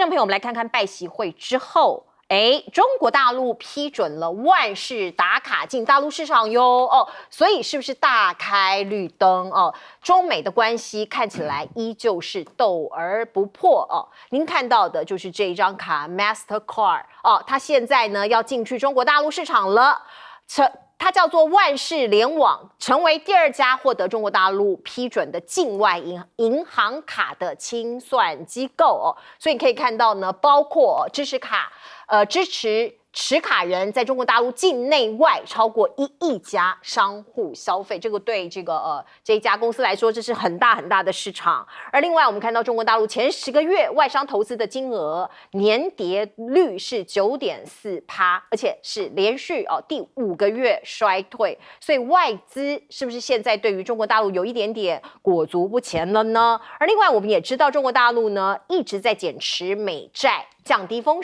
众朋友，我们来看看拜习会之后。中国大陆批准了万事打卡进大陆市场哟，所以是不是大开绿灯哦？中美的关系看起来依旧是斗而不破哦。您看到的就是这一张卡 Mastercard 哦，它现在呢要进去中国大陆市场了，它叫做万事联网，成为第2家获得中国大陆批准的境外银行卡的清算机构哦。所以你可以看到呢，包括支持持卡人在中国大陆境内外超过1亿家商户消费，这个对这一家公司来说，这是很大很大的市场。而另外，我们看到中国大陆前10个月外商投资的金额年跌率是9.4%，而且是连续第5个月衰退，所以外资是不是现在对于中国大陆有一点点裹足不前了呢？而另外，我们也知道中国大陆呢一直在减持美债，降低风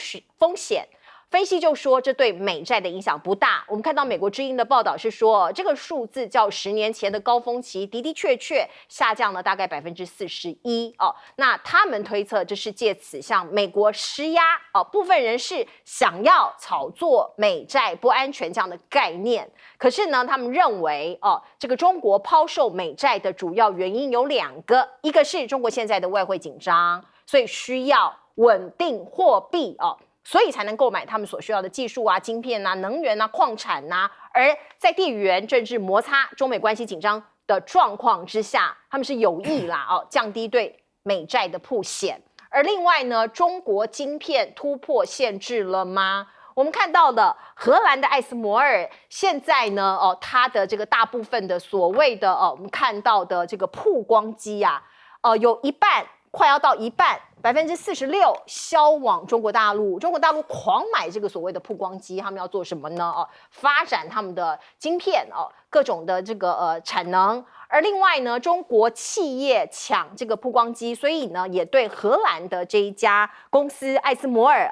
险。分析就说这对美债的影响不大。我们看到美国之音的报道是说，这个数字较10年前的高峰期的确下降了大概41%哦。那他们推测这是借此向美国施压哦，部分人士想要炒作美债不安全这样的概念。可是呢，他们认为这个中国抛售美债的主要原因有2个，一个是中国现在的外汇紧张，所以需要稳定货币所以才能购买他们所需要的技术啊、晶片啊、能源啊、矿产啊。而在地缘政治摩擦、中美关系紧张的状况之下，他们是有意降低对美债的曝险。而另外呢，中国晶片突破限制了吗？我们看到的荷兰的艾斯摩尔现在呢，它的这个大部分的所谓的我们看到的这个曝光机啊，有一半快要到一半。46%销往中国大陆，中国大陆狂买这个所谓的曝光机，他们要做什么呢？发展他们的晶片各种的这个产能。而另外呢，中国企业抢这个曝光机，所以呢，也对荷兰的这一家公司艾斯摩尔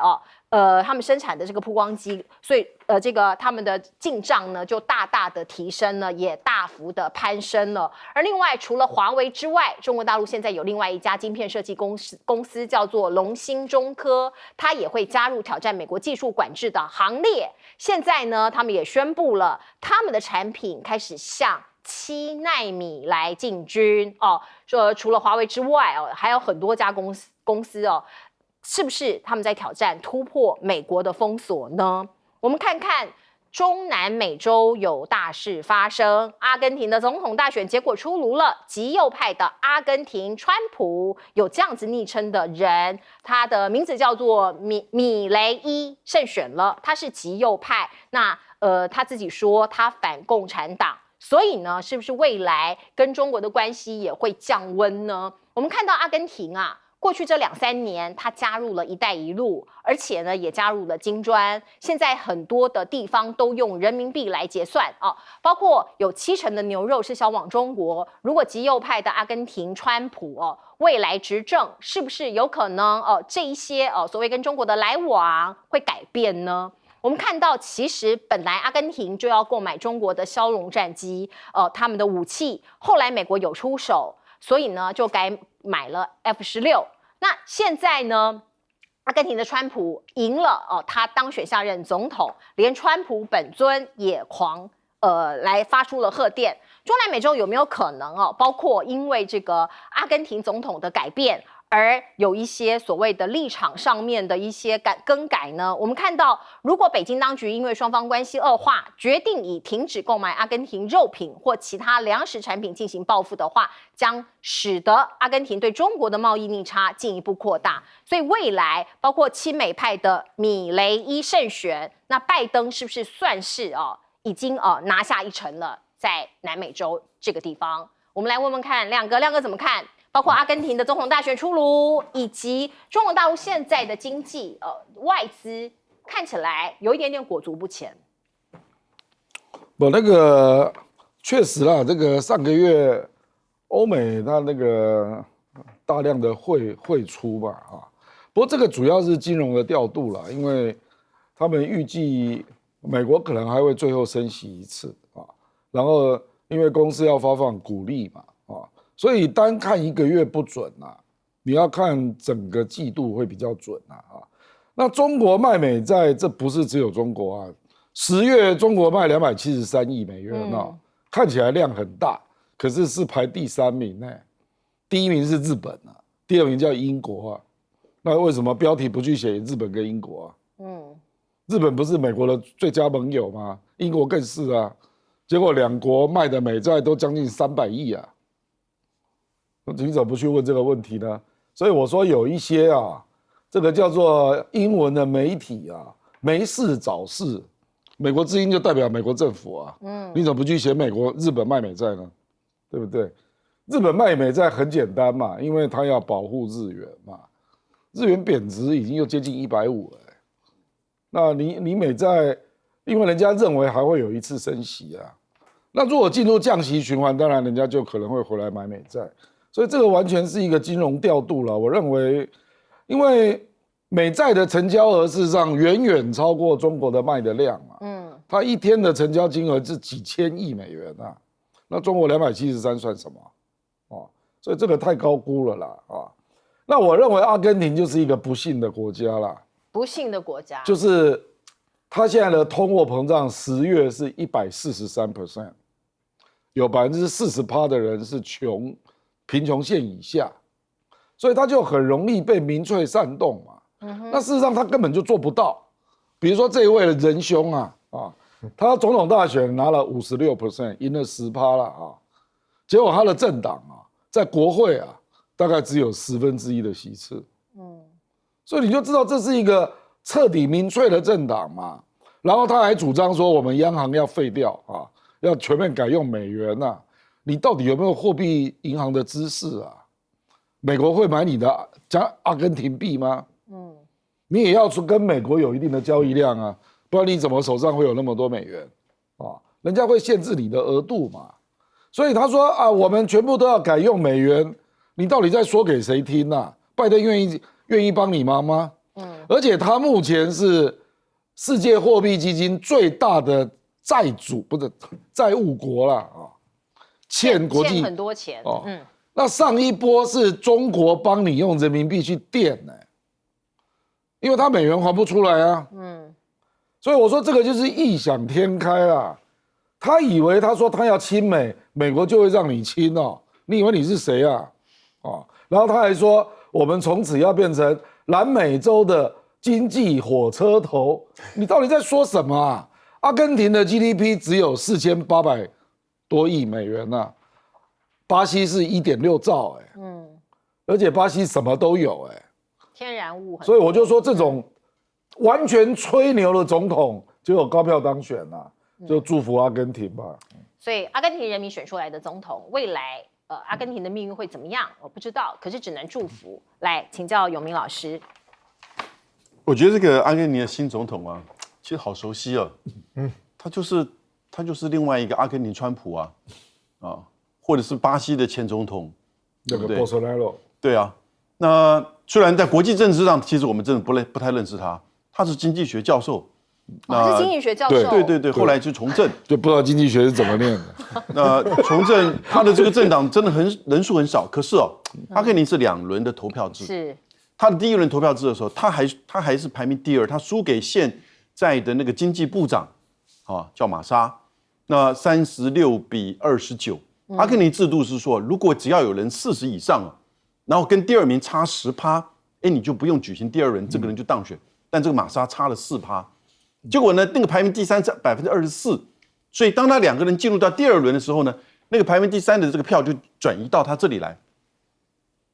他们生产的这个曝光机，所以这个他们的进账呢就大大的提升了，也大幅的攀升了。而另外，除了华为之外，中国大陆现在有另外一家晶片设计公司叫做龙芯中科，它也会加入挑战美国技术管制的行列。现在呢，他们也宣布了他们的产品开始向7奈米来进军说除了华为之外还有很多家公司是不是他们在挑战突破美国的封锁呢？我们看看中南美洲有大事发生，阿根廷的总统大选结果出炉了，极右派的阿根廷川普有这样子昵称的人，他的名字叫做米雷伊胜选了，他是极右派，那他自己说他反共产党。所以呢，是不是未来跟中国的关系也会降温呢？我们看到阿根廷过去这2-3年，它加入了一带一路，而且呢，也加入了金砖。现在很多的地方都用人民币来结算包括有70%的牛肉是销往中国。如果极右派的阿根廷川普未来执政，是不是有可能这一些所谓跟中国的来往会改变呢？我们看到，其实本来阿根廷就要购买中国的枭龙战机，他们的武器，后来美国有出手，所以呢就改买了 F-16。那现在呢，阿根廷的川普赢了他当选下任总统，连川普本尊也来发出了贺电。中南美洲有没有可能包括因为这个阿根廷总统的改变，而有一些所谓的立场上面的一些更改呢？我们看到，如果北京当局因为双方关系恶化，决定以停止购买阿根廷肉品或其他粮食产品进行报复的话，将使得阿根廷对中国的贸易逆差进一步扩大。所以未来包括亲美派的米雷伊胜选，那拜登是不是算是已经拿下1城了？在南美洲这个地方，我们来问问看亮哥怎么看？包括阿根廷的总统大选出炉，以及中国大陆现在的经济，外资看起来有一点点裹足不前。那个确实啦，这个上个月欧美它那个大量的汇出吧不过这个主要是金融的调度啦，因为他们预计美国可能还会最后升息1次然后因为公司要发放股利嘛所以单看1个月不准你要看整个季度会比较准啊。那中国卖美债，这不是只有中国啊。10月中国卖273亿美元看起来量很大，可是是排第3名呢。第1名是日本啊，第2名叫英国啊。那为什么标题不去写日本跟英国啊？日本不是美国的最佳盟友吗？英国更是啊。结果2国卖的美债都将近300亿啊。你怎么不去问这个问题呢？所以我说有一些啊，这个叫做英文的媒体啊，没事找事。美国之音就代表美国政府啊，你怎么不去写日本卖美债呢？对不对？日本卖美债很简单嘛，因为他要保护日元嘛，日元贬值已经又接近150了，那你美债，因为人家认为还会有一次升息啊，那如果进入降息循环，当然人家就可能会回来买美债，所以这个完全是一个金融调度了。我认为，因为美债的成交额事实上远远超过中国的卖的量嘛，它一天的成交金额是几千亿美元啊，那中国273算什么？所以这个太高估了啦啊！那我认为阿根廷就是一个不幸的国家啦，不幸的国家就是它现在的通货膨胀10月是143%，有40%的人是贫穷线以下，所以他就很容易被民粹煽动嘛。那事实上他根本就做不到。比如说这一位的仁兄他总统大选拿了56%，赢了10%了啊，结果他的政党在国会大概只有1/10的席次，所以你就知道这是一个彻底民粹的政党嘛。然后他还主张说我们央行要废掉要全面改用美元你到底有没有货币银行的知识啊？美国会买你的阿根廷币吗？你也要跟美国有一定的交易量啊，不然你怎么手上会有那么多美元人家会限制你的额度嘛。所以他说我们全部都要改用美元，你到底在说给谁听啊？拜登愿意帮你忙吗？而且他目前是世界货币基金最大的债务国啦欠国际很多钱那上一波是中国帮你用人民币去垫因为他美元还不出来啊所以我说这个就是异想天开啦。他以为他说他要亲美国就会让你亲你以为你是谁啊？然后他还说我们从此要变成南美洲的经济火车头，你到底在说什么啊？阿根廷的 GDP 只有4800多亿美元巴西是1.6兆而且巴西什么都有天然物很多，所以我就说这种完全吹牛的总统结果高票当选就祝福阿根廷吧。所以阿根廷人民选出来的总统，未来阿根廷的命运会怎么样，我不知道，可是只能祝福。来请教永明老师。我觉得这个阿根廷的新总统其实好熟悉他就是另外一个阿根廷川普或者是巴西的前总统那个 Bolsonaro。对啊，那虽然在国际政治上，其实我们真的不太认识他，他是经济学教授。是经济学教授。对，后来就从政，就不知道经济学是怎么念的。那从政，他的这个政党真的人数很少，可是阿根廷是2轮的投票制。是。他的第1轮投票制的时候，他还是排名第2，他输给现在的那个经济部长叫玛莎，那36比29。阿根廷制度是说，如果只要有人40以上然后跟第2名差10%，你就不用举行第2轮，这个人就当选。但这个玛莎差了4%，结果呢，那个排名第3是24%，所以当他2个人进入到第2轮的时候呢，那个排名第3的这个票就转移到他这里来。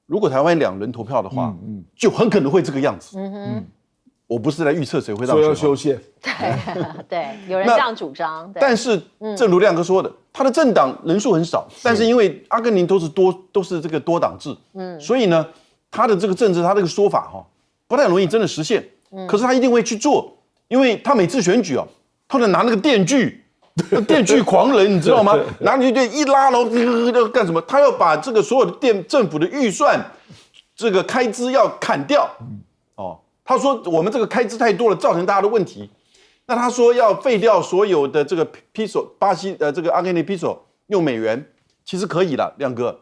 如果台湾2轮投票的话，就很可能会这个样子。我不是来预测谁会当选，说要修宪。对，有人这样主张。但是正如亮哥说的，他的政党人数很少，但是因为阿根廷都是这个多党制，所以呢，他的这个政治，他这个说法不太容易真的实现。可是他一定会去做，因为他每次选举他就拿那个电锯，电锯狂人，你知道吗？拿你就一拉，然后要干什么？他要把这个所有的政府的预算，这个开支要砍掉。他说我们这个开支太多了，造成大家的问题。那他说要废掉所有的这个 peso， 巴西这个阿根廷 peso 用美元，其实可以了，亮哥。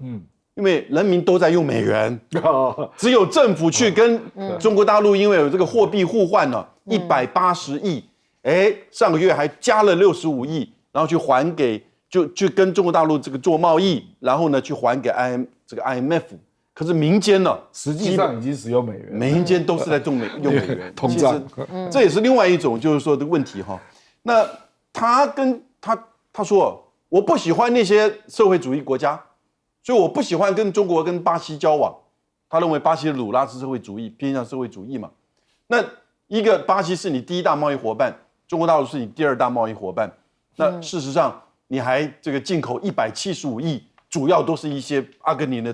因为人民都在用美元，只有政府去跟中国大陆，因为有这个货币互换呢，180亿，上个月还加了65亿，然后去还给就跟中国大陆这个做贸易，然后呢去还给 IMF。可是民间呢，实际上已经使用美元，民间都是在用美元，通胀，这也是另外一种就是说的问题哈。那他说我不喜欢那些社会主义国家，所以我不喜欢跟中国跟巴西交往。他认为巴西的鲁拉是社会主义，偏向社会主义嘛。那一个巴西是你第一大贸易伙伴，中国大陆是你第2大贸易伙伴。那事实上你还这个进口175亿，主要都是一些阿根廷的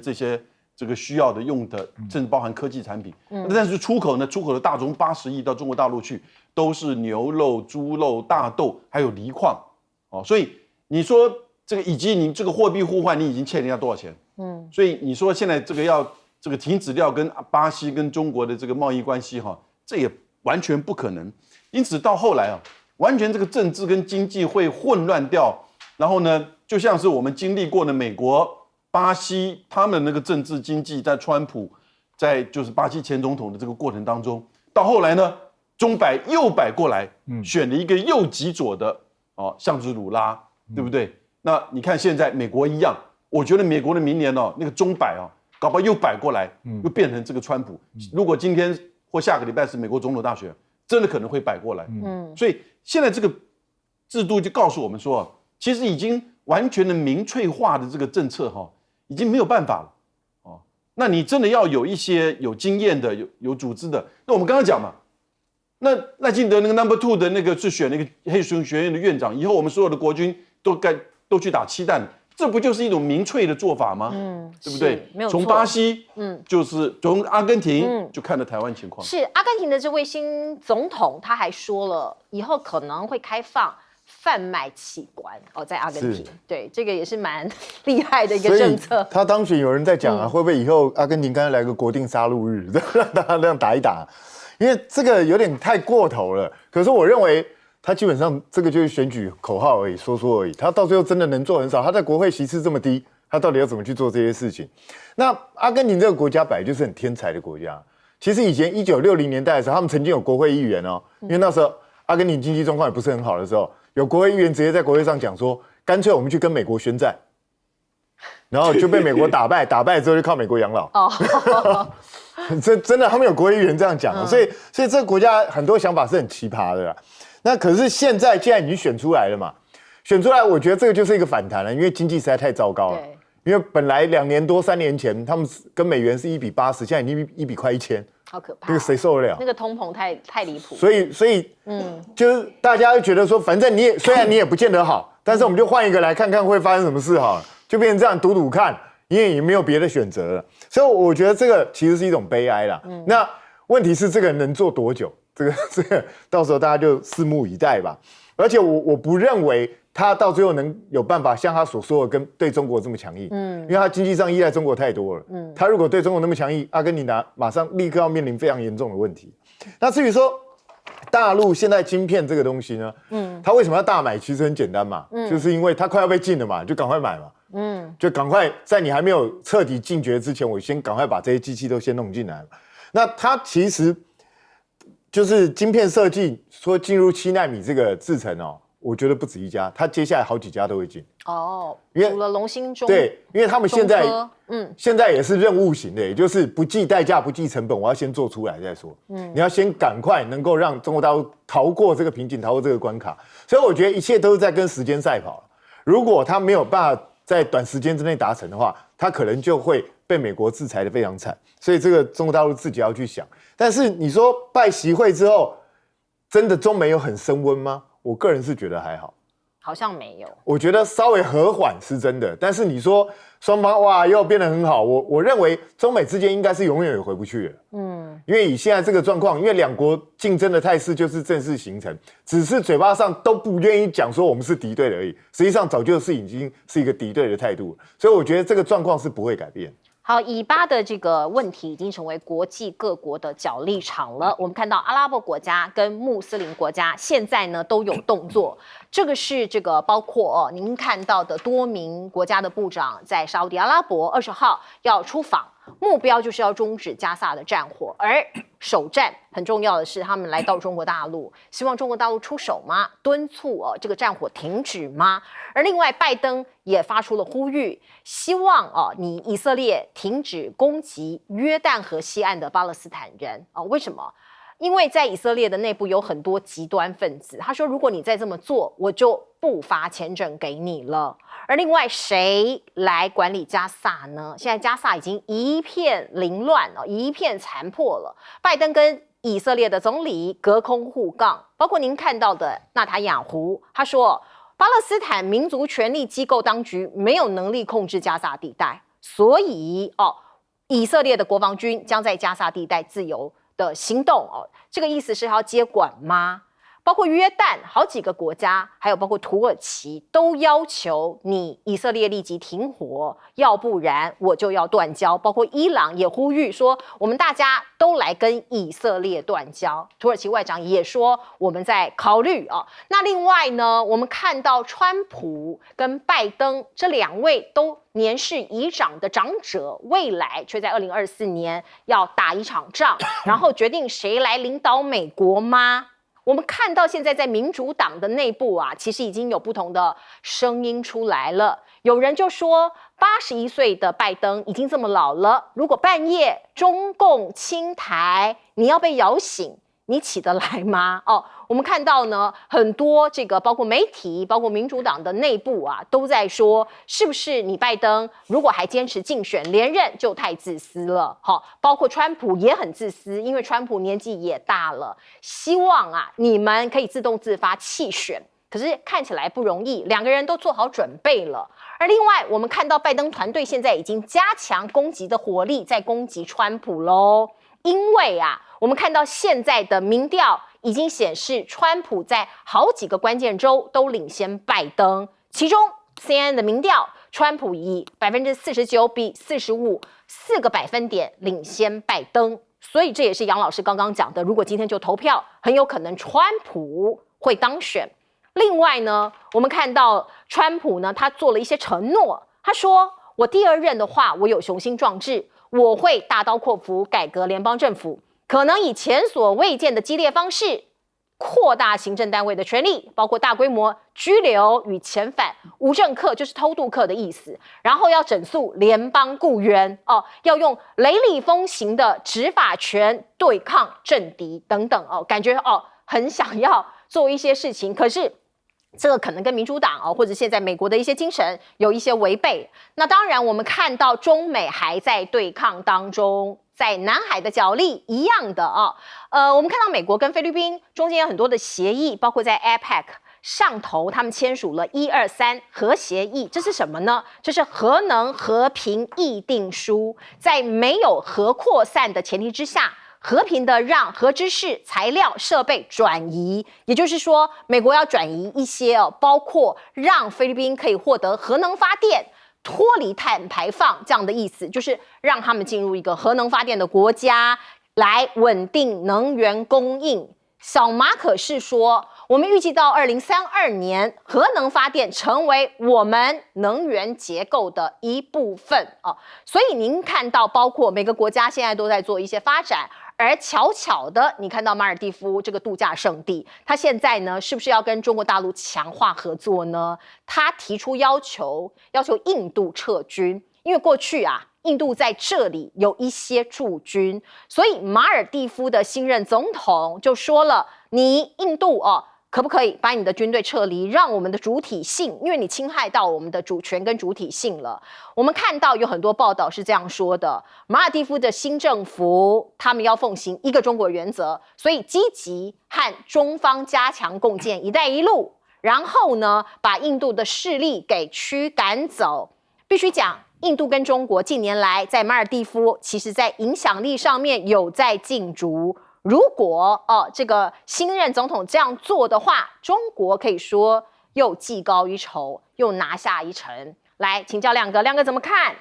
这个需要的用的，甚至包含科技产品。但是出口呢，出口的大宗80亿到中国大陆去，都是牛肉、猪肉、大豆，还有锂矿。所以你说这个以及你这个货币互换，你已经欠人家多少钱？所以你说现在这个要这个停止掉跟巴西跟中国的这个贸易关系这也完全不可能。因此到后来完全这个政治跟经济会混乱掉。然后呢，就像是我们经历过的美国、巴西他们那个政治经济，在川普在就是巴西前总统的这个过程当中，到后来呢，中摆右摆过来，选了一个右极左的像是鲁拉，对不对？那你看现在美国一样，我觉得美国的明年那个中摆搞不好又摆过来，又变成这个川普。如果今天或下个礼拜是美国总统大选，真的可能会摆过来。所以现在这个制度就告诉我们说，其实已经完全的民粹化的这个政策已经没有办法了。那你真的要有一些有经验的、有组织的。那我们刚刚讲嘛，那赖清德那个 No.2 的那个是选那个黑熊学院的院长，以后我们所有的国军都去打7弹，这不就是一种民粹的做法吗？对不对？没有错。从巴西，就是从阿根廷，就看了台湾情况。是阿根廷的这位新总统，他还说了，以后可能会开放贩卖器官在阿根廷。对，这个也是蛮厉害的一个政策。他当选有人在讲会不会以后阿根廷干脆来个国定杀戮日，让大家这样打一打？因为这个有点太过头了。可是我认为他基本上这个就是选举口号而已，说说而已。他到最后真的能做很少。他在国会席次这么低，他到底要怎么去做这些事情？那阿根廷这个国家本来就是很天才的国家。其实以前1960年代的时候，他们曾经有国会议员因为那时候阿根廷经济状况也不是很好的时候，有国会议员直接在国会上讲说，干脆我们去跟美国宣战，然后就被美国打败，打败之后就靠美国养老。真的，他们有国会议员这样讲，所以这个国家很多想法是很奇葩的啦。那可是现在既然已经选出来了嘛，选出来，我觉得这个就是一个反弹了，因为经济实在太糟糕了。因为本来2年多3年前，他们跟美元是1比80，现在已经1比快1000，好可怕。那个谁受得了？那个通膨太离谱。所以就是大家就觉得说，反正虽然你也不见得好，但是我们就换一个来看看会发生什么事好了，就变成这样赌赌看，因为也没有别的选择了。所以我觉得这个其实是一种悲哀啦。那问题是这个能做多久？这个到时候大家就拭目以待吧。而且我不认为他到最后能有办法像他所说的跟对中国这么强硬，因为他经济上依赖中国太多了。他如果对中国那么强硬，阿根廷马上立刻要面临非常严重的问题。那至于说大陆现在晶片这个东西呢，他为什么要大买？其实很简单嘛，就是因为他快要被禁了嘛，就赶快买嘛，就赶快在你还没有彻底禁绝之前，我先赶快把这些机器都先弄进来嘛。那他其实就是晶片设计说进入7奈米这个制程我觉得不止一家，他接下来好几家都会进。除了龙芯中，对，因为他们现在也是任务型的，也就是不计代价、不计成本，我要先做出来再说。你要先赶快能够让中国大陆逃过这个瓶颈，逃过这个关卡。所以我觉得一切都是在跟时间赛跑。如果他没有办法在短时间之内达成的话，他可能就会被美国制裁的非常惨。所以这个中国大陆自己要去想。但是你说拜习会之后，真的中美有很升温吗？我个人是觉得还好，好像没有。我觉得稍微和缓是真的，但是你说双方哇又变得很好，我认为中美之间应该是永远也回不去了。因为以现在这个状况，因为两国竞争的态势就是正式形成，只是嘴巴上都不愿意讲说我们是敌对的而已，实际上早就是已经是一个敌对的态度，所以我觉得这个状况是不会改变。好，以巴的这个问题已经成为国际各国的角力场了。我们看到阿拉伯国家跟穆斯林国家现在呢都有动作，这个是这个包括您看到的多名国家的部长在沙烏地阿拉伯20号要出访。目标就是要终止加萨的战火，而首战很重要的是，他们来到中国大陆，希望中国大陆出手吗？敦促这个战火停止吗？而另外，拜登也发出了呼吁，希望你以色列停止攻击约旦河西岸的巴勒斯坦人为什么？因为在以色列的内部有很多极端分子，他说如果你再这么做，我就不发签证给你了。而另外谁来管理加萨呢？现在加萨已经一片凌乱一片残破了。拜登跟以色列的总理隔空互杠，包括您看到的纳塔雅胡，他说巴勒斯坦民族权力机构当局没有能力控制加萨地带，所以以色列的国防军将在加萨地带自由的行动这个意思是要接管吗？包括约旦好几个国家，还有包括土耳其，都要求你以色列立即停火，要不然我就要断交。包括伊朗也呼吁说，我们大家都来跟以色列断交。土耳其外长也说，我们在考虑那另外呢，我们看到川普跟拜登这两位都年事已长的长者，未来却在2024年要打一场仗，然后决定谁来领导美国吗？我们看到现在在民主党的内部其实已经有不同的声音出来了。有人就说，81岁的拜登已经这么老了，如果半夜中共侵台，你要被摇醒，你起得来吗？我们看到呢，很多这个包括媒体，包括民主党的内部都在说，是不是你拜登如果还坚持竞选连任，就太自私了。包括川普也很自私，因为川普年纪也大了，希望你们可以自动自发弃选。可是看起来不容易，两个人都做好准备了。而另外，我们看到拜登团队现在已经加强攻击的火力，在攻击川普喽。因为我们看到现在的民调已经显示，川普在好几个关键州都领先拜登，其中 CNN 的民调，川普以49%比45%4个百分点领先拜登。所以这也是杨老师刚刚讲的，如果今天就投票，很有可能川普会当选。另外呢，我们看到川普呢，他做了一些承诺，他说我第二任的话，我有雄心壮志，我会大刀阔斧改革联邦政府，可能以前所未见的激烈方式扩大行政单位的权力，包括大规模拘留与遣返无政客，就是偷渡客的意思，然后要整肃联邦雇员要用雷厉风行的执法权对抗政敌等等感觉很想要做一些事情，可是这个可能跟民主党或者现在美国的一些精神有一些违背。那当然我们看到中美还在对抗当中，在南海的角力一样的我们看到美国跟菲律宾中间有很多的协议，包括在 APEC 上头他们签署了123核协议。这是什么呢？这是核能和平议定书，在没有核扩散的前提之下，和平的让核知识、材料、设备转移，也就是说，美国要转移一些包括让菲律宾可以获得核能发电、脱离碳排放这样的意思，就是让他们进入一个核能发电的国家，来稳定能源供应。小马可是说，我们预计到2032年，核能发电成为我们能源结构的一部分所以您看到，包括每个国家现在都在做一些发展。而巧巧的，你看到马尔地夫这个度假胜地，他现在呢，是不是要跟中国大陆强化合作呢？他提出要求印度撤军，因为过去印度在这里有一些驻军，所以马尔地夫的新任总统就说了，你印度可不可以把你的军队撤离，让我们的主体性，因为你侵害到我们的主权跟主体性了。我们看到有很多报道是这样说的，马尔地夫的新政府他们要奉行一个中国原则，所以积极和中方加强共建一带一路，然后呢，把印度的势力给驱赶走。必须讲，印度跟中国近年来在马尔地夫其实在影响力上面有在竞逐。如果这个新任总统这样做的话，中国可以说又技高一筹，又拿下一城。来请教亮哥，亮哥怎么看？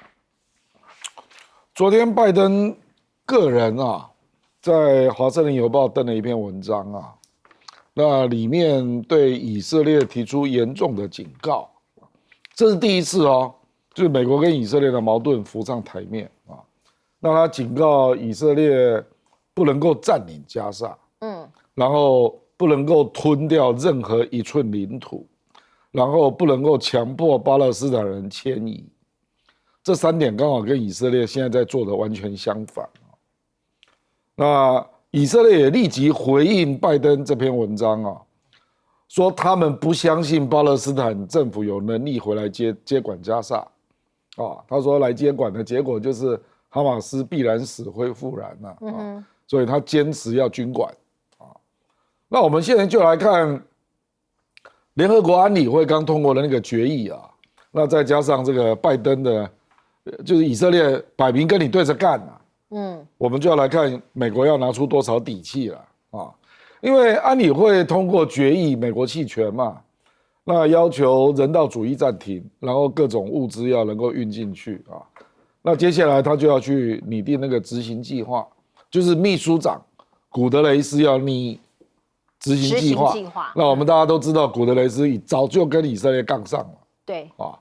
昨天拜登个人啊，在《华盛顿邮报》登了一篇文章啊，那里面对以色列提出严重的警告，这是第一次哦，就是美国跟以色列的矛盾浮上台面啊。那他警告以色列不能够占领加沙，然后不能够吞掉任何一寸领土，然后不能够强迫巴勒斯坦人迁移。这3点刚好跟以色列现在在做的完全相反。那以色列也立即回应拜登这篇文章啊，说他们不相信巴勒斯坦政府有能力回来接管加沙啊。他说来接管的结果就是哈马斯必然死灰复燃啊，所以他坚持要军管啊。那我们现在就来看联合国安理会刚通过的那个决议啊，那再加上这个拜登的。就是以色列摆明跟你对着干啊，我们就要来看美国要拿出多少底气了啊，因为安理会通过决议，美国弃权嘛，那要求人道主义暂停，然后各种物资要能够运进去啊，那接下来他就要去拟定那个执行计划，就是秘书长古德雷斯要拟执行计划，那我们大家都知道，古德雷斯早就跟以色列杠上了，对啊，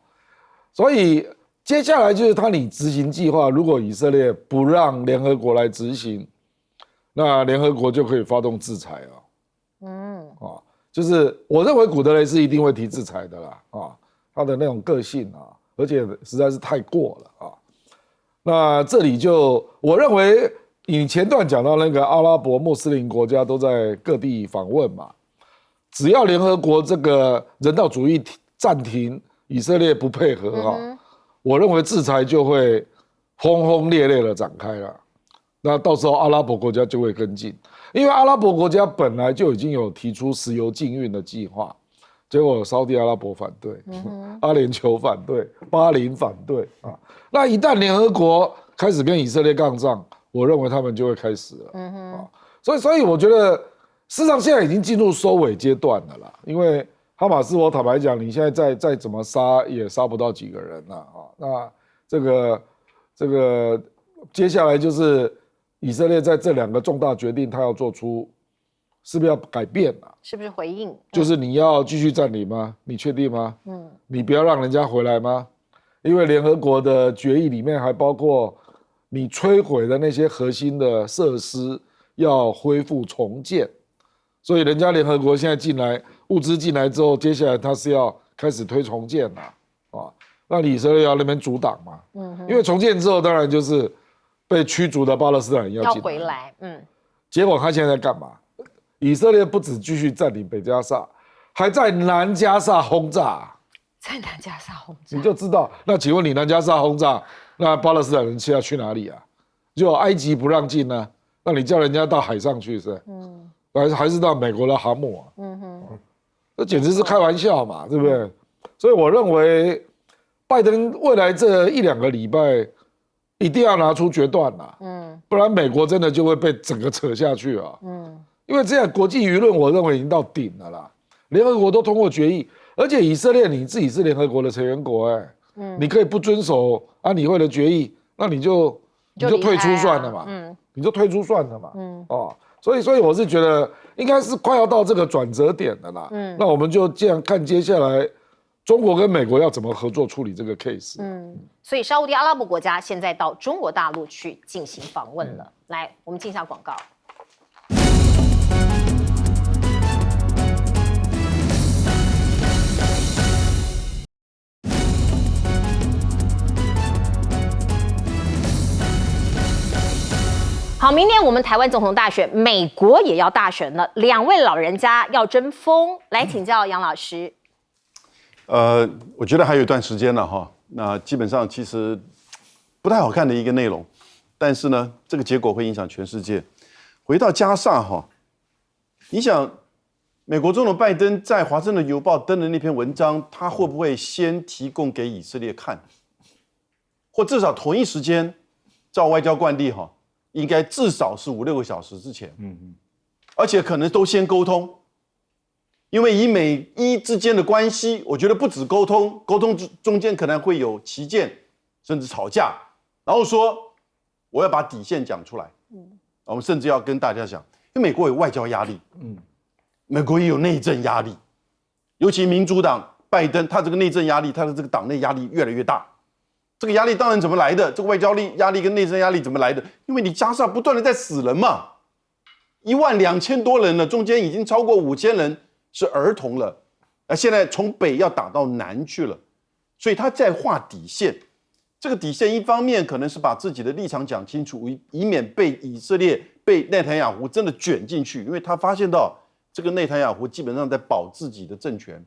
所以。接下来就是他拟执行计划，如果以色列不让联合国来执行，那联合国就可以发动制裁啊。就是我认为古德雷斯一定会提制裁的啦啊，他的那种个性啊，而且实在是太过了啊。那这里就我认为你前段讲到那个阿拉伯穆斯林国家都在各地访问嘛，只要联合国这个人道主义暂停，以色列不配合啊。我认为制裁就会轰轰烈烈的展开了，那到时候阿拉伯国家就会跟进，因为阿拉伯国家本来就已经有提出石油禁运的计划，结果沙特阿拉伯反对，阿联酋反对，巴林反对啊。那一旦联合国开始跟以色列杠上，我认为他们就会开始了啊。所以我觉得事实上现在已经进入收尾阶段了啦，因为。哈马斯，我坦白讲，你现在再怎么杀也杀不到几个人了啊。那这个接下来就是以色列在这2个重大决定，他要做出是不是要改变啊？是不是回应？就是你要继续占领吗？你确定吗？你不要让人家回来吗？因为联合国的决议里面还包括你摧毁的那些核心的设施要恢复重建，所以人家联合国现在进来。物资进来之后，接下来他是要开始推重建啊，那以色列要那边阻挡嘛，因为重建之后，当然就是被驱逐的巴勒斯坦人要进来回来，结果他现在在干嘛？以色列不止继续占领北加沙，还在南加沙轰炸，在南加沙轰炸，你就知道。那请问你南加沙轰炸，那巴勒斯坦人是要去哪里啊？就埃及不让进呢，那你叫人家到海上去是？还是到美国的航母啊？这简直是开玩笑嘛，对不对？所以我认为，拜登未来这1-2个礼拜一定要拿出决断啦，不然美国真的就会被整个扯下去啊，因为这样国际舆论我认为已经到顶了啦，联合国都通过决议，而且以色列你自己是联合国的成员国，你可以不遵守安理会的决议，那你就退出算了嘛，你就退出算了嘛，所以我是觉得应该是快要到这个转折点了啦。那我们就这样看接下来中国跟美国要怎么合作处理这个 case。所以沙烏地阿拉伯国家现在到中国大陆去进行访问了。来，我们进下广告。好，明年我们台湾总统大选，美国也要大选了，2位老人家要争锋，来请教杨老师。我觉得还有一段时间了哈，那基本上其实不太好看的一个内容，但是呢，这个结果会影响全世界。回到加沙哈，你想，美国总统拜登在《华盛顿邮报》登的那篇文章，他会不会先提供给以色列看，或至少同一时间，照外交惯例哈？应该至少是5-6个小时之前，而且可能都先沟通，因为以美伊之间的关系，我觉得不止沟通中间可能会有歧见，甚至吵架。然后说我要把底线讲出来。我们甚至要跟大家讲，因为美国有外交压力，美国也有内政压力，尤其民主党拜登，他这个内政压力，他的这个党内压力越来越大。这个压力当然怎么来的？这个外交压力跟内政压力怎么来的？因为你加沙不断的在死人嘛，12000多人了，中间已经超过5000人是儿童了，现在从北要打到南去了，所以他在画底线。这个底线一方面可能是把自己的立场讲清楚，以免被以色列、被内塔尼亚胡真的卷进去，因为他发现到这个内塔尼亚胡基本上在保自己的政权，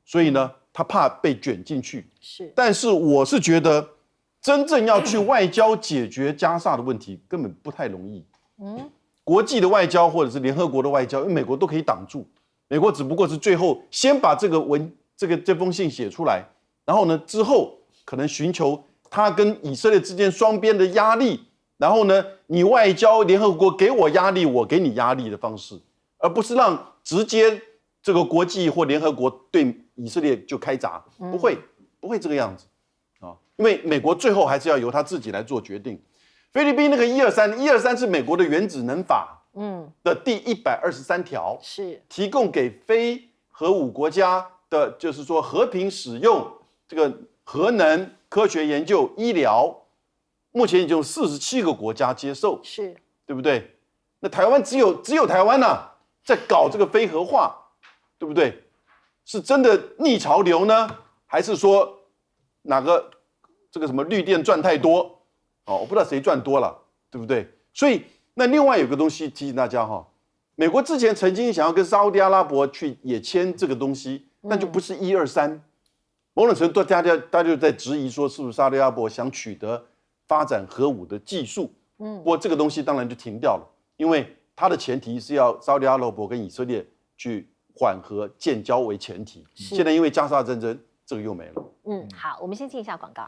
所以呢，他怕被卷进去。是，但是我是觉得，真正要去外交解决加沙的问题，根本不太容易。国际的外交或者是联合国的外交，因为美国都可以挡住，美国只不过是最后先把这封信写出来，然后呢之后可能寻求他跟以色列之间双边的压力，然后呢你外交联合国给我压力，我给你压力的方式，而不是让直接这个国际或联合国对以色列就开闸，不会这个样子啊，因为美国最后还是要由他自己来做决定。菲律宾那个123是美国的原子能法的第123条，是提供给非核武国家的，就是说和平使用这个核能科学研究、医疗，目前已经有47个国家接受，是，对不对？那台湾只有台湾在搞这个非核化，对不对？是真的逆潮流呢，还是说哪个这个什么绿电赚太多？我不知道谁赚多了，对不对？所以那另外有个东西提醒大家美国之前曾经想要跟沙烏地阿拉伯去也签这个东西，但就不是123。某种程度大家就在质疑说，是不是沙烏地阿拉伯想取得发展核武的技术？不过这个东西当然就停掉了，因为它的前提是要沙烏地阿拉伯跟以色列去缓和建交为前提。现在因为加沙战争，这个又没了。好，我们先进一下广告。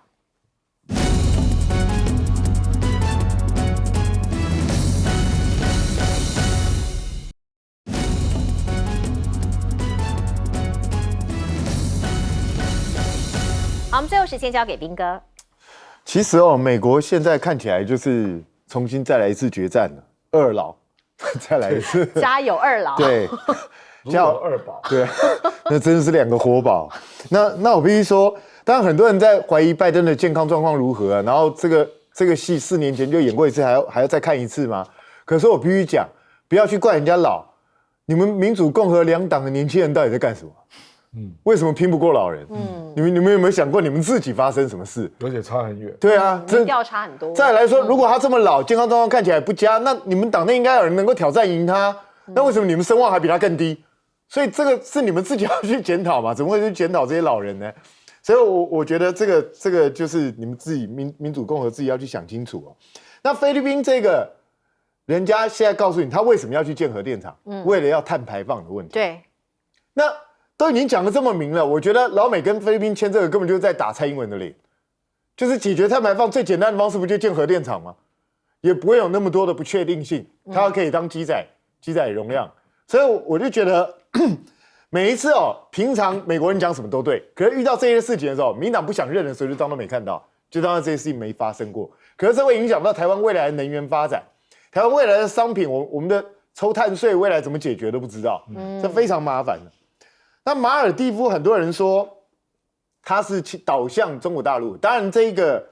好，我们最后时间交给彬哥。其实美国现在看起来就是重新再来一次决战了，二老再来一次，家有二老，对，家有二宝，对，那真的是2个活宝。那我必须说，当然很多人在怀疑拜登的健康状况如何然后这个戏4年前就演过一次，还要再看一次吗？可是我必须讲，不要去怪人家老，你们民主共和2党的年轻人到底在干什么？为什么拼不过老人？你们有没有想过你们自己发生什么事？而且差很远。对啊，民调差很多。再来说，如果他这么老，健康状况看起来不佳，那你们党内应该有人能够挑战赢他。那为什么你们声望还比他更低？所以这个是你们自己要去检讨嘛？怎么会去检讨这些老人呢？所以我觉得这个就是你们自己民主共和自己要去想清楚那菲律宾这个，人家现在告诉你他为什么要去建核电厂，为了要碳排放的问题。对，那都已经讲得这么明了，我觉得老美跟菲律宾签这个根本就是在打蔡英文的脸，就是解决碳排放最简单的方式不就建核电厂吗？也不会有那么多的不确定性，它可以当机载容量，所以我就觉得每一次平常美国人讲什么都对，可是遇到这些事情的时候，民党不想认的时候就当都没看到，就当这些事情没发生过。可是这会影响到台湾未来的能源发展，台湾未来的商品，我们的抽碳税未来怎么解决都不知道，这非常麻烦的。那马尔地夫很多人说他是导向中国大陆，当然这个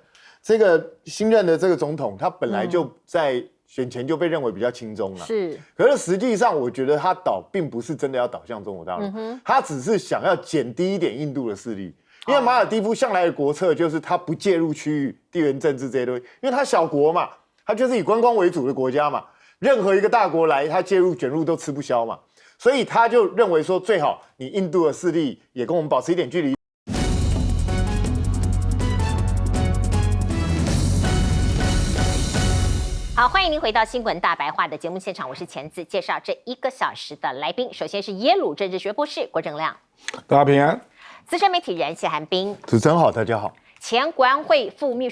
新任的这个总统，他本来就在选前就被认为比较亲中了，是。可是实际上，我觉得他并不是真的要导向中国大陆，他只是想要减低一点印度的势力，因为马尔地夫向来的国策就是他不介入区域地缘政治这些东西，因为他小国嘛，他就是以观光为主的国家嘛，任何一个大国来，他介入卷入都吃不消嘛。所以他就认为说，最好你印度的势力也跟我们保持一点距离。好，欢迎您回到新闻大白话的节目现场，我是钱子，介绍这1个小时的来宾。首先是耶鲁政治学博士郭正亮，大家平安。资深媒体人谢寒冰，主持人好，大家好。前国安会副秘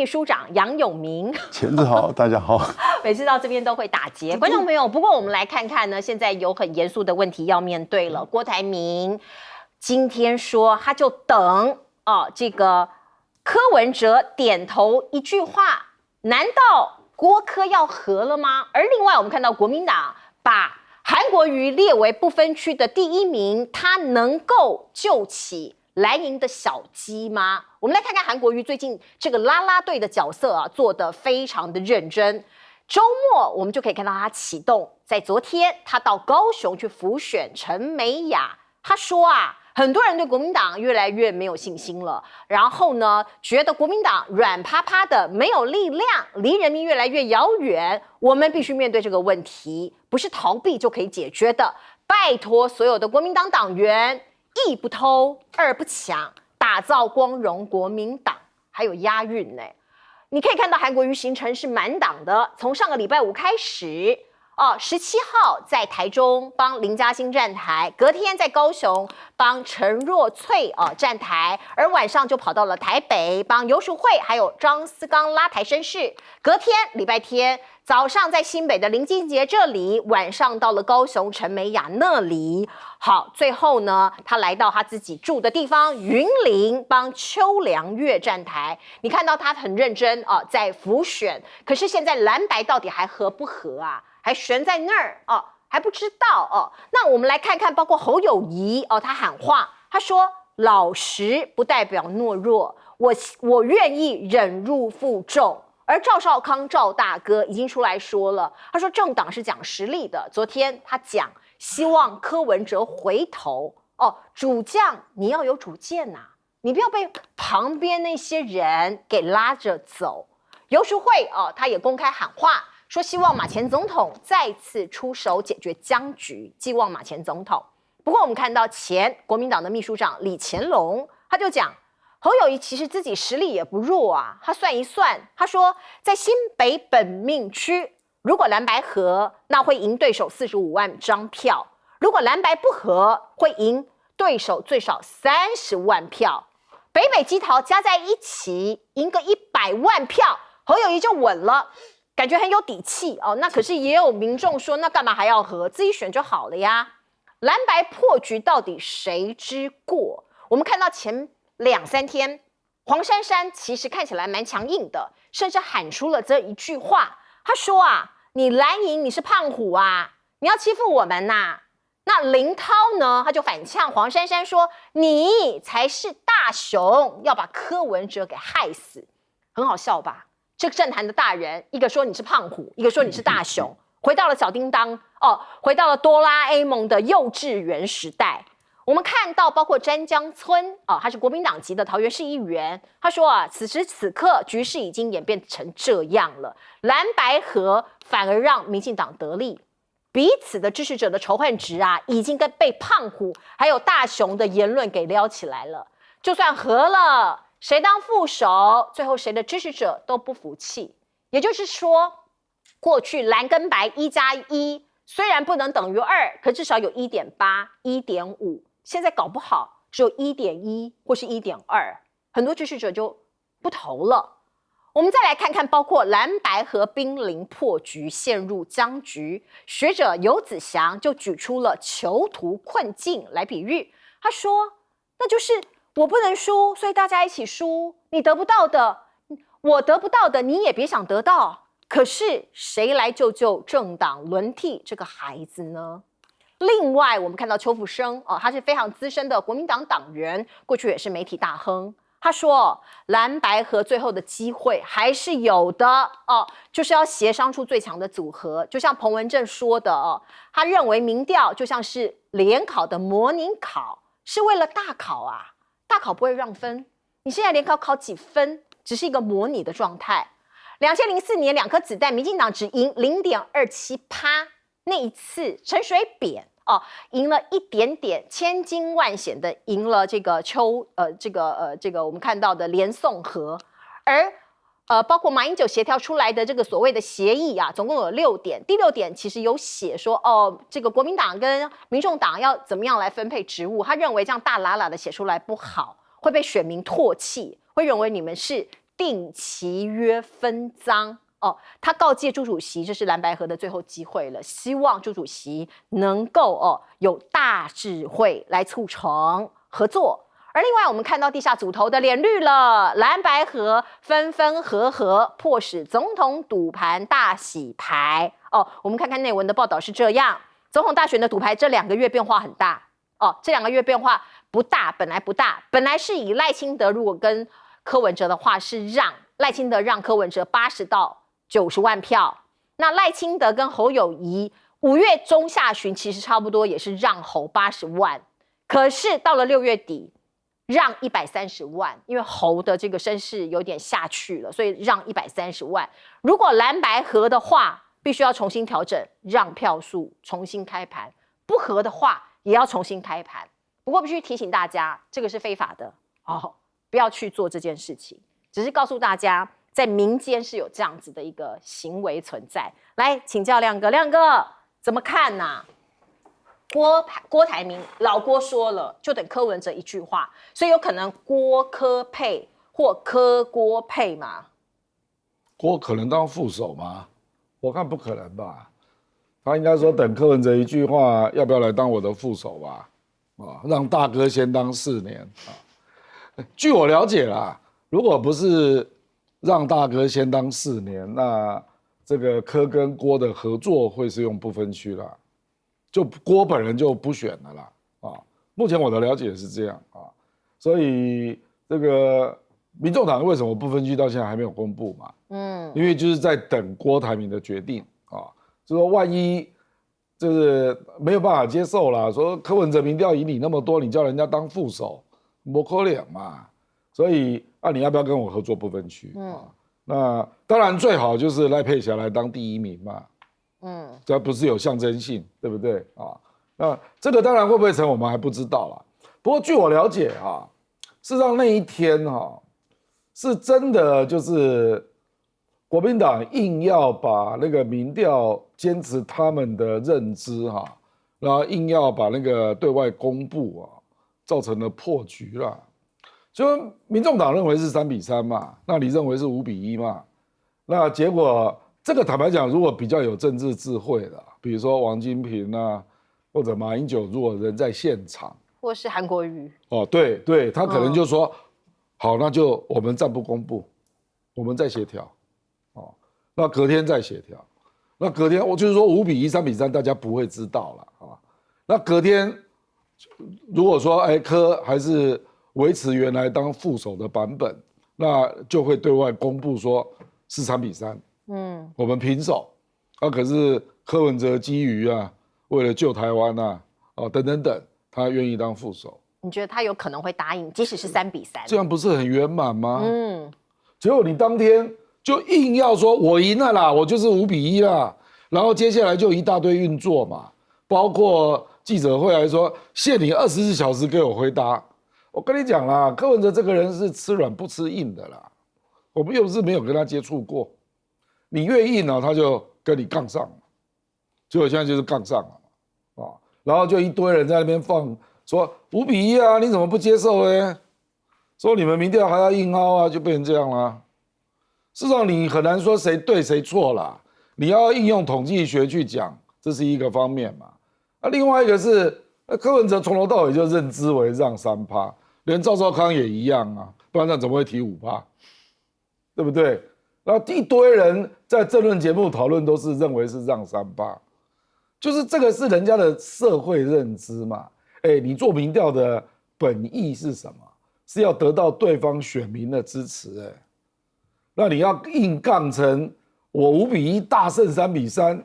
书长杨永明，钱子好，大家好。每次到这边都会打结，观众朋友。不过我们来看看呢，现在有很严肃的问题要面对了。郭台铭今天说，他就等这个柯文哲点头一句话，难道郭柯要和了吗？而另外我们看到国民党把韩国瑜列为不分区的第1名，他能够救起蓝营的小鸡吗？我们来看看韩国瑜最近这个啦啦队的角色啊，做得非常的认真。周末我们就可以看到他启动，在昨天他到高雄去辅选陈美雅，他说啊，很多人对国民党越来越没有信心了，然后呢，觉得国民党软趴趴的，没有力量，离人民越来越遥远。我们必须面对这个问题，不是逃避就可以解决的。拜托所有的国民党党员，一不偷，二不抢，打造光荣国民党，还有押韵呢。你可以看到韩国瑜行程是满档的，从上个礼拜5开始。17号在台中帮林嘉欣站台，隔天在高雄帮陈若翠站台，而晚上就跑到了台北帮游淑慧还有张思刚拉抬声势。隔天礼拜天早上在新北的林俊杰这里，晚上到了高雄陈美雅那里。好，最后呢，他来到他自己住的地方云林帮邱良月站台。你看到他很认真在辅选，可是现在蓝白到底还合不合啊？还悬在那儿还不知道那我们来看看，包括侯友宜他喊话，他说老实不代表懦弱，我愿意忍辱负重。而赵少康赵大哥已经出来说了，他说政党是讲实力的。昨天他讲希望柯文哲回头主将你要有主见啊，你不要被旁边那些人给拉着走。游淑慧他也公开喊话。说希望马前总统再次出手解决僵局，寄望马前总统。不过我们看到前国民党的秘书长李乾隆，他就讲侯友宜其实自己实力也不弱啊。他算一算，他说在新北本命区，如果蓝白合，那会赢对手45万张票；如果蓝白不合，会赢对手最少30万票。北北基桃加在一起，赢个100万票，侯友宜就稳了。感觉很有底气那可是也有民众说，那干嘛还要和自己选就好了呀？蓝白破局到底谁之过？我们看到前2、3天，黄珊珊其实看起来蛮强硬的，甚至喊出了这一句话，他说啊，你蓝营你是胖虎啊，你要欺负我们呐。那林涛呢，他就反呛黄珊珊说，你才是大熊，要把柯文哲给害死，很好笑吧？这个政坛的大人，一个说你是胖虎，一个说你是大熊，回到了小叮当回到了哆啦 A 梦的幼稚园时代。我们看到，包括詹江村他是国民党籍的桃园市议员，他说此时此刻局势已经演变成这样了，蓝白合反而让民进党得利，彼此的支持者的仇恨值已经被胖虎还有大熊的言论给撩起来了。就算合了，谁当副手，最后谁的支持者都不服气。也就是说，过去蓝跟白1+1虽然不能等于2，可至少有1.8、1.5，现在搞不好只有1.1或是1.2，很多支持者就不投了。我们再来看看，包括蓝白合濒临破局，陷入僵局，学者游子祥就举出了囚徒困境来比喻，他说，那就是我不能输，所以大家一起输。你得不到的，我得不到的，你也别想得到。可是谁来救救政党轮替这个孩子呢？另外，我们看到邱福生他是非常资深的国民党党员，过去也是媒体大亨。他说，蓝白合最后的机会还是有的就是要协商出最强的组合。就像彭文正说的他认为民调就像是联考的模拟考，是为了大考大考不会让分，你现在联考考几分，只是一个模拟的状态。2004年2颗子弹，民进党只赢0.27%，那一次陈水扁赢了一点点，千金万险的赢了这个我们看到的连宋合，而包括马英九协调出来的这个所谓的协议总共有6点，第6点其实有写说这个国民党跟民众党要怎么样来分配职务，他认为这样大喇喇的写出来不好，会被选民唾弃，会认为你们是定期约分赃他告诫朱主席，这是蓝白合的最后机会了，希望朱主席能够有大智慧来促成合作。而另外，我们看到地下组头的脸绿了，蓝白合分分合合，迫使总统赌盘大洗牌。哦，我们看看内文的报道是这样：总统大选的赌牌这2个月变化很大。哦，这2个月变化不大，本来不大，本来是以赖清德如果跟柯文哲的话是让赖清德让柯文哲80到90万票，那赖清德跟侯友宜5月中下旬其实差不多也是让侯80万，可是到了6月底。让130万，因为侯的这个声势有点下去了，所以让130万。如果蓝白合的话，必须要重新调整让票数，重新开盘；不合的话，也要重新开盘。不过必须提醒大家，这个是非法的哦，不要去做这件事情。只是告诉大家，在民间是有这样子的一个行为存在。来请教亮哥，亮哥怎么看呐？郭台铭老郭说了，就等柯文哲一句话，所以有可能郭柯配或柯郭配嘛？郭可能当副手吗？我看不可能吧。他应该说等柯文哲一句话，要不要来当我的副手吧？啊，让大哥先当4年啊。据我了解啦，如果不是让大哥先当4年，那这个柯跟郭的合作会是用不分区啦。就郭本人就不选了啦，啊，目前我的了解是这样啊，所以这个民众党为什么不分区到现在还没有公布嘛？因为就是在等郭台铭的决定啊，就说万一就是没有办法接受啦，说柯文哲民调赢你那么多，你叫人家当副手，不可能嘛，所以你要不要跟我合作不分区啊？那当然最好就是赖佩霞来当第1名嘛。这不是有象征性，对不对啊？那这个当然会不会成，我们还不知道啦。不过据我了解啊，事实上那一天是真的就是国民党硬要把那个民调坚持他们的认知然后硬要把那个对外公布造成了破局啦。就民众党认为是3-3嘛，那你认为是5-1嘛？那结果。这个坦白讲，如果比较有政治智慧的，比如说王金平或者马英九，如果人在现场，或是韩国瑜，对，他可能就说，好，那就我们暂不公布，我们再协调，那隔天再协调，那隔天我就是说5-1、3-3，大家不会知道了那隔天如果说柯还是维持原来当副手的版本，那就会对外公布说是3-3。我们平手可是柯文哲基于为了救台湾等，他愿意当副手。你觉得他有可能会答应，即使是3-3，这样不是很圆满吗？结果你当天就硬要说我赢了啦，我就是5-1啦，然后接下来就一大堆运作嘛，包括记者会来说限你24小时给我回答。我跟你讲啦，柯文哲这个人是吃软不吃硬的啦，我们又不是没有跟他接触过。你越硬他就跟你杠上了，结果现在就是杠上了然后就一堆人在那边放说5-1你怎么不接受呢？说你们民调还要硬凹就变成这样啦。事实上你很难说谁对谁错啦，你要应用统计学去讲，这是一个方面嘛。另外一个是柯文哲从头到尾就认知为让3%，连赵少康也一样不然怎么会提5%？对不对？然后一堆人在政论节目讨论都是认为是让3%，就是这个是人家的社会认知嘛。你做民调的本意是什么？是要得到对方选民的支持那你要硬杠成我5-1大胜3-3，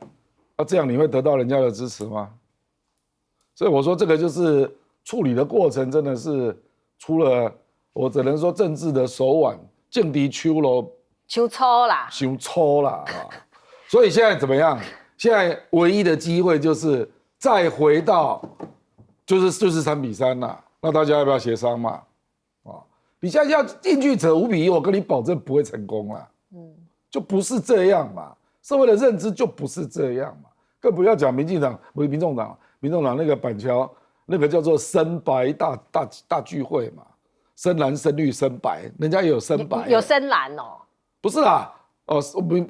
这样你会得到人家的支持吗？所以我说这个就是处理的过程真的是出了，我只能说政治的手腕劲敌秋咯。修抽啦，所以现在怎么样？现在唯一的机会就是再回到，就是3-3啦。那大家要不要协商嘛？你现在要进去扯5-1，我跟你保证不会成功啦。就不是这样嘛，社会的认知就不是这样嘛，更不要讲民众党那个板桥那个叫做深白大聚会嘛，深蓝深绿深白，人家也有深白，有深蓝哦。不是啦，哦，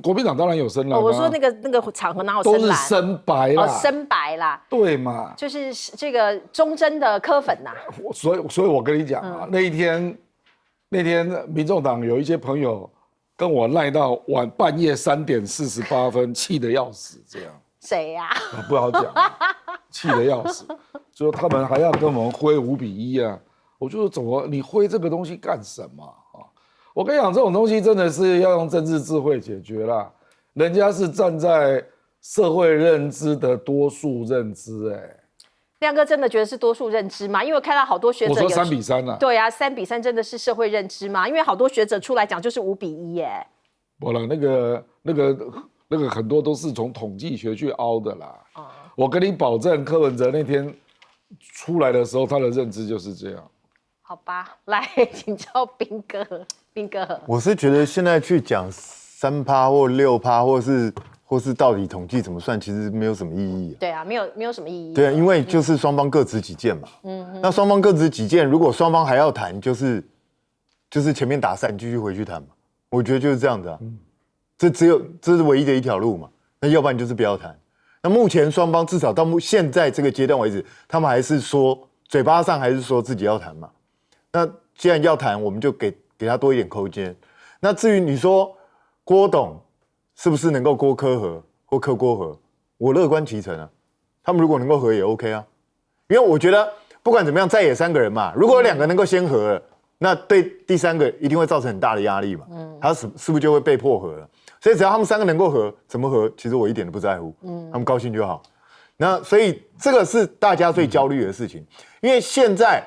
国民党当然有深蓝、啊我说那个场合哪有都是深蓝？深白啦，深白啦，对嘛？就是这个忠贞的柯粉呐。所以我跟你讲啊，那天民众党有一些朋友跟我赖到半夜3点48分，气得要死，这样。谁呀？不好讲，气得要死，就他们还要跟我们挥5比1啊！我就说怎么你挥这个东西干什么啊？我跟你讲，这种东西真的是要用政治智慧解决啦。人家是站在社会认知的多数认知，亮哥真的觉得是多数认知吗？因为我看到好多学者我说3比3啊。对啊，3比3真的是社会认知吗？因为好多学者出来讲就是5比1耶。不了，那个很多都是从统计学去凹的啦。我跟你保证，柯文哲那天出来的时候，他的认知就是这样。好吧，来请教彬哥。我是觉得现在去讲3%或6%，或是到底统计怎么算，其实没有什么意义。对啊，没有什么意义。对啊，因为就是双方各执己见嘛。那双方各执己见，如果双方还要谈，就是前面打散，继续回去谈嘛。我觉得就是这样子啊。这是唯一的一条路嘛。那要不然就是不要谈。那目前双方至少到现在这个阶段为止，他们还是说嘴巴上还是说自己要谈嘛。那既然要谈，我们就给他多一点空间。那至于你说郭董是不是能够郭柯合或柯郭合，我乐观其成啊。他们如果能够合也 OK 啊，因为我觉得不管怎么样，在野3个人嘛，如果有2个能够先合了，那对第3个一定会造成很大的压力嘛。他是不是就会被迫合了？所以只要他们3个能够合，怎么合，其实我一点都不在乎，他们高兴就好。那所以这个是大家最焦虑的事情，因为现在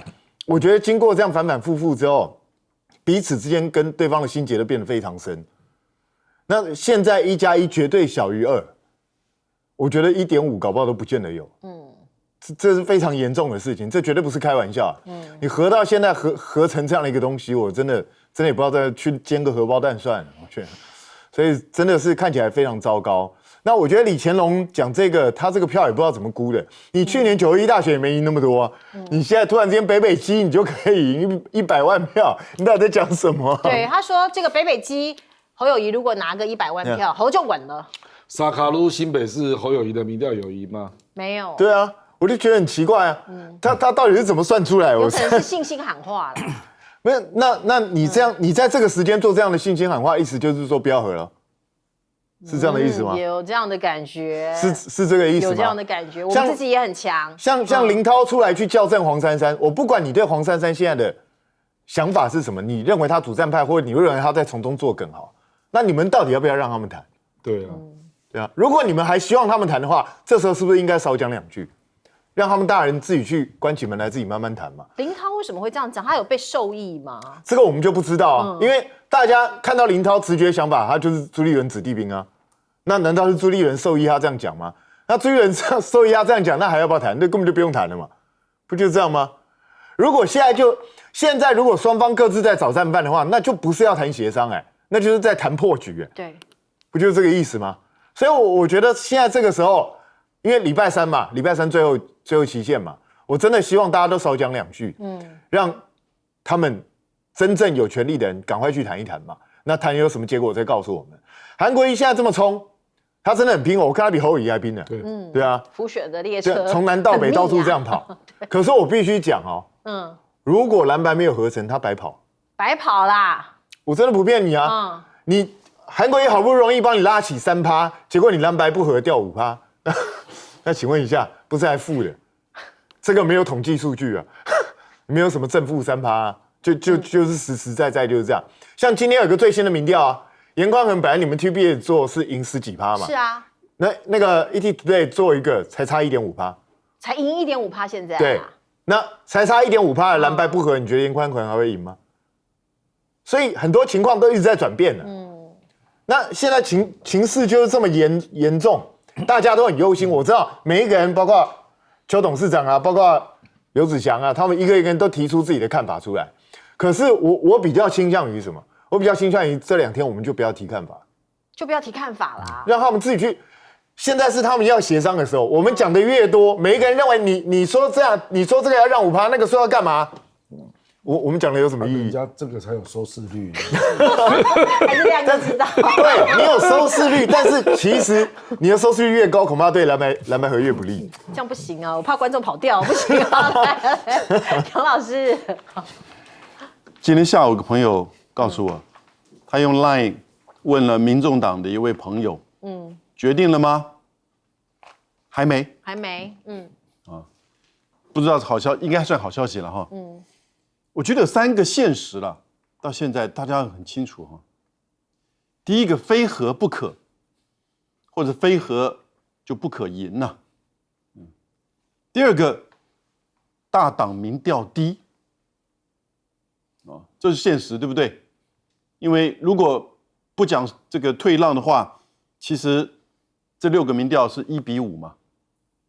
我觉得经过这样反反复复之后，彼此之间跟对方的心结都变得非常深。那现在1+1绝对小于2，我觉得1.5搞不好都不见得有。这是非常严重的事情，这绝对不是开玩笑。你合到现在合成这样的一个东西，我真的也不知道再去煎个荷包蛋算了。我觉得，所以真的是看起来非常糟糕。那我觉得李乾龙讲这个，他这个票也不知道怎么估的。你去年921大选也没赢那么多啊，你现在突然之间北北基你就可以赢100万票，你到底在讲什么？对，他说这个北北基侯友宜如果拿个100万票，侯就稳了。沙卡路新北市侯友宜的民调有赢吗？没有。对啊，我就觉得很奇怪啊，他到底是怎么算出来？有可能是信心喊话了。没有，那你这样，你在这个时间做这样的信心喊话，意思就是说不要合了。是这样的意思吗？有这样的感觉，是这个意思吗？有这样的感觉，我们自己也很强。像林涛出来去校正黄珊珊，我不管你对黄珊珊现在的想法是什么，你认为他主战派，或者你认为他在从中做更好，那你们到底要不要让他们谈？对啊，对啊。如果你们还希望他们谈的话，这时候是不是应该少讲2句，让他们大人自己去关起门来，自己慢慢谈嘛？林涛为什么会这样讲？他有被受益吗？这个我们就不知道啊，因为大家看到林涛直觉想法，他就是朱立伦子弟兵啊。那难道是朱立伦授意他这样讲吗？那朱立伦授意他这样讲，那还要不要谈？那根本就不用谈了嘛，不就这样吗？如果现在如果双方各自在找战犯的话，那就不是要谈协商那就是在谈破局对，不就是这个意思吗？所以我觉得现在这个时候，因为礼拜三最后期限嘛，我真的希望大家都少讲2句，让他们真正有权利的人赶快去谈一谈嘛。那谈有什么结果再告诉我们。韩国瑜现在这么冲，他真的很拼我看他比侯友宜还拼呢。对啊，浮雪的列车从南到北到处这样跑。可是我必须讲如果蓝白没有合成，他白跑啦。我真的不骗你啊，你韩国瑜好不容易帮你拉起3%，结果你蓝白不合掉5%，那请问一下，不是还负的？这个没有统计数据啊，没有什么正负3%啊，就是实在就是这样。像今天有个最新的民调啊。严宽恒本来你们 TBS 做是赢10几%嘛？是啊。那个 ETtoday 做一个才差1.5%，才赢1.5%现在。对，那才差1.5%的蓝白不合，你觉得严宽恒还会赢吗？所以很多情况都一直在转变了。那现在情势就是这么严重，大家都很忧心。我知道每一个人，包括邱董事长啊，包括刘子祥啊，他们一个人都提出自己的看法出来。可是我比较倾向于什么？我比较倾向于这2天我们就不要提看法，就不要提看法啦，让他们自己去。现在是他们要协商的时候，我们讲的越多，每一个人认为你说这样，你说这个要让5%，那个说要干嘛？我们讲的有什么意义？人家这个才有收视率。还是亮哥知道？对你有收视率，但是其实你的收视率越高，恐怕对蓝白合越不利。这样不行啊，我怕观众跑掉，不行啊！来唐老师，今天下午有个朋友告诉我，他用 LINE 问了民众党的一位朋友，决定了吗？还没，不知道好消，应该算好消息了哈。我觉得有3个现实了，到现在大家很清楚哈。第一个，非和不可，或者非和就不可赢呐。第二个，大党民调低，这是现实，对不对？因为如果不讲这个退让的话，其实这6个民调是1比5嘛，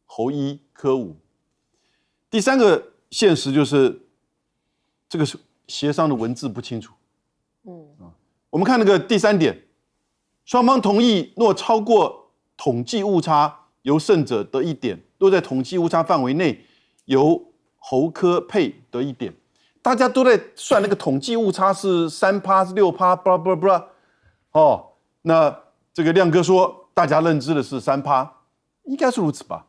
侯1柯5。第3个现实就是这个协商的文字不清楚。我们看那个第3点，双方同意若超过统计误差，由胜者得1点；若在统计误差范围内，由侯柯配得1点。大家都在算那个统计误差是3%是6%，巴拉巴拉巴拉。那这个亮哥说，大家认知的是3%，应该是如此吧，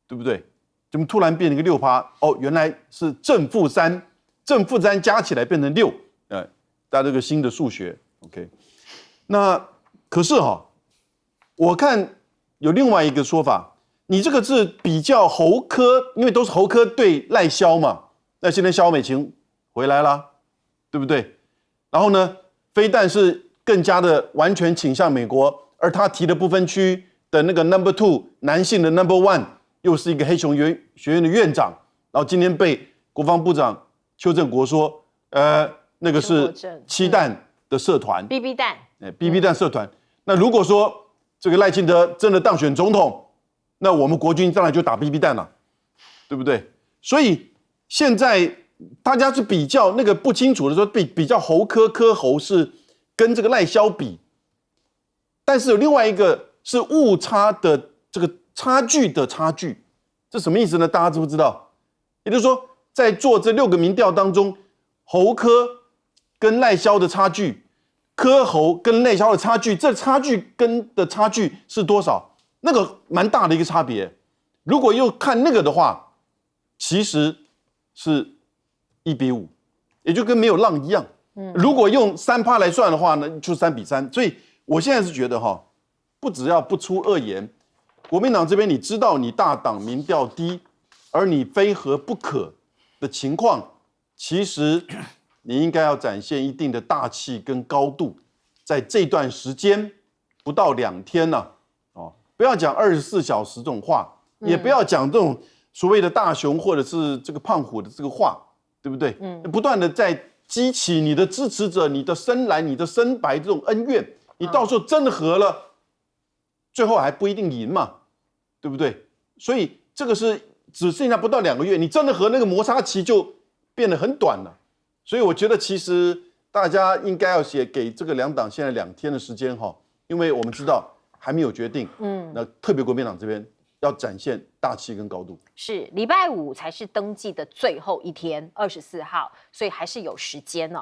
对不对？怎么突然变成一个6%？原来是正负3加起来变成6，大家这个新的数学 ，OK。那可是我看有另外一个说法，你这个是比较侯柯，因为都是侯柯对赖萧嘛，那现在萧美琴回来啦，对不对？然后呢，非但是更加的完全倾向美国，而他提的不分区的那个 No.2 男性的 No.1。又是一个黑熊学院的院长，然后今天被国防部长邱正国说，那个是七弹的社团 ，BB 弹，BB 弹社团。那如果说这个赖清德真的当选总统，那我们国军当然就打 BB 弹了，对不对？所以现在大家是比较那个不清楚的说，比较侯柯侯是跟这个赖萧比，但是有另外一个是误差的这个。差距，这什么意思呢？大家知不知道？也就是说，在做这6个民调当中，侯柯跟赖萧的差距，柯侯跟赖萧的差距，这差距是多少？那个蛮大的一个差别。如果又看那个的话，其实是1比5，也就跟没有让一样。如果用3%来算的话呢，就3比3。所以我现在是觉得不只要不出恶言。国民党这边，你知道你大党民调低，而你非和不可的情况，其实你应该要展现一定的大气跟高度，在这段时间不到2天呢，不要讲24小时这种话，也不要讲这种所谓的大熊或者是这个胖虎的这个话，对不对？不断的在激起你的支持者、你的深蓝、你的深白这种恩怨，你到时候真的和了，最后还不一定赢嘛。对不对？所以这个是只剩下不到2个月，你真的和那个摩擦期就变得很短了。所以我觉得其实大家应该要给这个2党现在2天的时间因为我们知道还没有决定。那特别国民党这边要展现大气跟高度。是礼拜5才是登记的最后一天，24号，所以还是有时间哦。